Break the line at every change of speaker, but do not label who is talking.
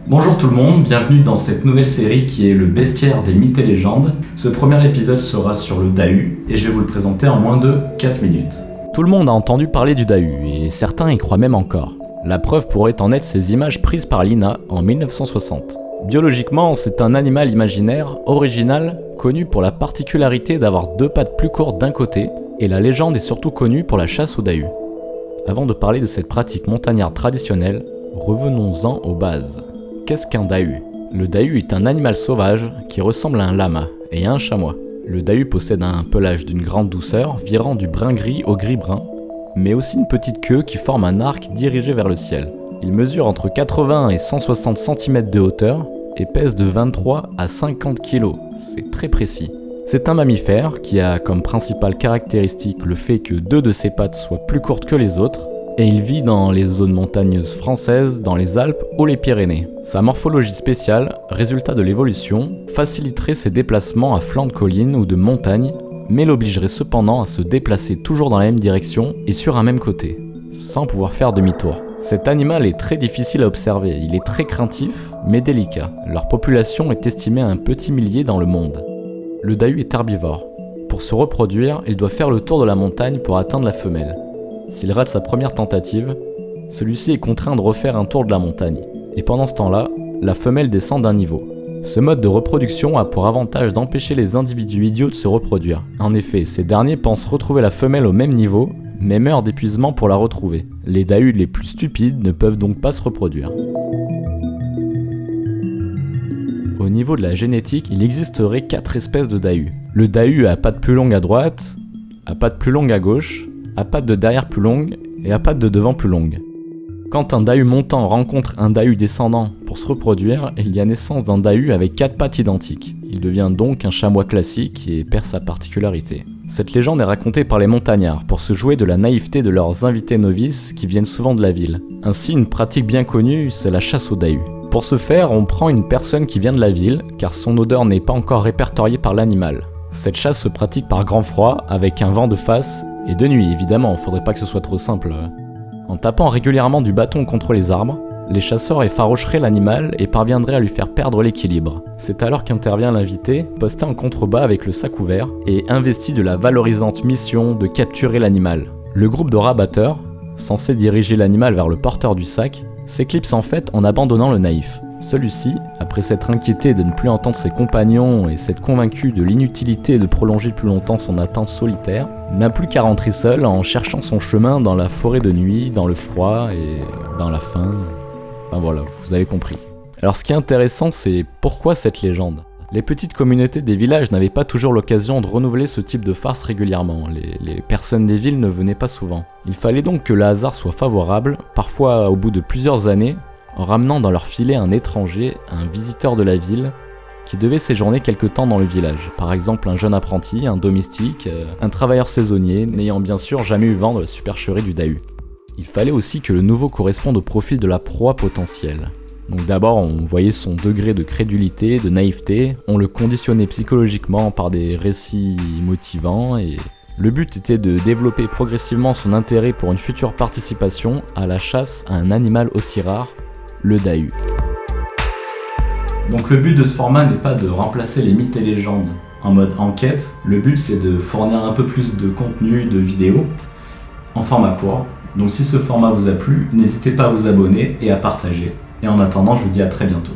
Bonjour tout le monde, bienvenue dans cette nouvelle série qui est le bestiaire des mythes et légendes. Ce premier épisode sera sur le Dahu et je vais vous le présenter en moins de 4 minutes.
Tout le monde a entendu parler du Dahu et certains y croient même encore. La preuve pourrait en être ces images prises par l'INA en 1960. Biologiquement, c'est un animal imaginaire, original, connu pour la particularité d'avoir 2 pattes plus courtes d'un côté, et la légende est surtout connue pour la chasse au Dahu. Avant de parler de cette pratique montagnarde traditionnelle, revenons-en aux bases. Qu'est-ce qu'un Dahu ? Le Dahu est un animal sauvage qui ressemble à un lama et à un chamois. Le Dahu possède un pelage d'une grande douceur, virant du brun gris au gris brun, mais aussi une petite queue qui forme un arc dirigé vers le ciel. Il mesure entre 80 et 160 cm de hauteur et pèse de 23 à 50 kg, c'est très précis. C'est un mammifère qui a comme principale caractéristique le fait que 2 de ses pattes soient plus courtes que les autres, et il vit dans les zones montagneuses françaises, dans les Alpes ou les Pyrénées. Sa morphologie spéciale, résultat de l'évolution, faciliterait ses déplacements à flanc de collines ou de montagnes, mais l'obligerait cependant à se déplacer toujours dans la même direction et sur un même côté, sans pouvoir faire demi-tour. Cet animal est très difficile à observer, il est très craintif, mais délicat. Leur population est estimée à un petit millier dans le monde. Le Dahu est herbivore. Pour se reproduire, il doit faire le tour de la montagne pour atteindre la femelle. S'il rate sa première tentative, celui-ci est contraint de refaire un tour de la montagne. Et pendant ce temps-là, la femelle descend d'un niveau. Ce mode de reproduction a pour avantage d'empêcher les individus idiots de se reproduire. En effet, ces derniers pensent retrouver la femelle au même niveau, mais meurent d'épuisement pour la retrouver. Les Dahus les plus stupides ne peuvent donc pas se reproduire. Au niveau de la génétique, il existerait 4 espèces de Dahu. Le Dahu à pattes plus longues à droite, à pattes plus longues à gauche, à pattes de derrière plus longues et à pattes de devant plus longues. Quand un Dahu montant rencontre un Dahu descendant pour se reproduire, il y a naissance d'un Dahu avec 4 pattes identiques. Il devient donc un chamois classique et perd sa particularité. Cette légende est racontée par les montagnards pour se jouer de la naïveté de leurs invités novices qui viennent souvent de la ville. Ainsi, une pratique bien connue, c'est la chasse au Dahu. Pour ce faire, on prend une personne qui vient de la ville, car son odeur n'est pas encore répertoriée par l'animal. Cette chasse se pratique par grand froid, avec un vent de face, et de nuit évidemment, faudrait pas que ce soit trop simple. En tapant régulièrement du bâton contre les arbres, les chasseurs effaroucheraient l'animal et parviendraient à lui faire perdre l'équilibre. C'est alors qu'intervient l'invité, posté en contrebas avec le sac ouvert, et investi de la valorisante mission de capturer l'animal. Le groupe de rabatteurs, censé diriger l'animal vers le porteur du sac, s'éclipse en fait en abandonnant le naïf. Celui-ci, après s'être inquiété de ne plus entendre ses compagnons et s'être convaincu de l'inutilité de prolonger plus longtemps son attente solitaire, n'a plus qu'à rentrer seul en cherchant son chemin dans la forêt de nuit, dans le froid et dans la faim. Enfin voilà, vous avez compris. Alors ce qui est intéressant, c'est pourquoi cette légende ? Les petites communautés des villages n'avaient pas toujours l'occasion de renouveler ce type de farce régulièrement. Les personnes des villes ne venaient pas souvent. Il fallait donc que le hasard soit favorable, parfois au bout de plusieurs années, en ramenant dans leur filet un étranger, un visiteur de la ville, qui devait séjourner quelque temps dans le village. Par exemple un jeune apprenti, un domestique, un travailleur saisonnier, n'ayant bien sûr jamais eu vent de la supercherie du Dahu. Il fallait aussi que le nouveau corresponde au profil de la proie potentielle. Donc d'abord on voyait son degré de crédulité, de naïveté, on le conditionnait psychologiquement par des récits motivants et le but était de développer progressivement son intérêt pour une future participation à la chasse à un animal aussi rare, le Dahu.
Donc le but de ce format n'est pas de remplacer les mythes et légendes en mode enquête, le but c'est de fournir un peu plus de contenu, de vidéos, en format court. Donc si ce format vous a plu, n'hésitez pas à vous abonner et à partager. Et en attendant, je vous dis à très bientôt.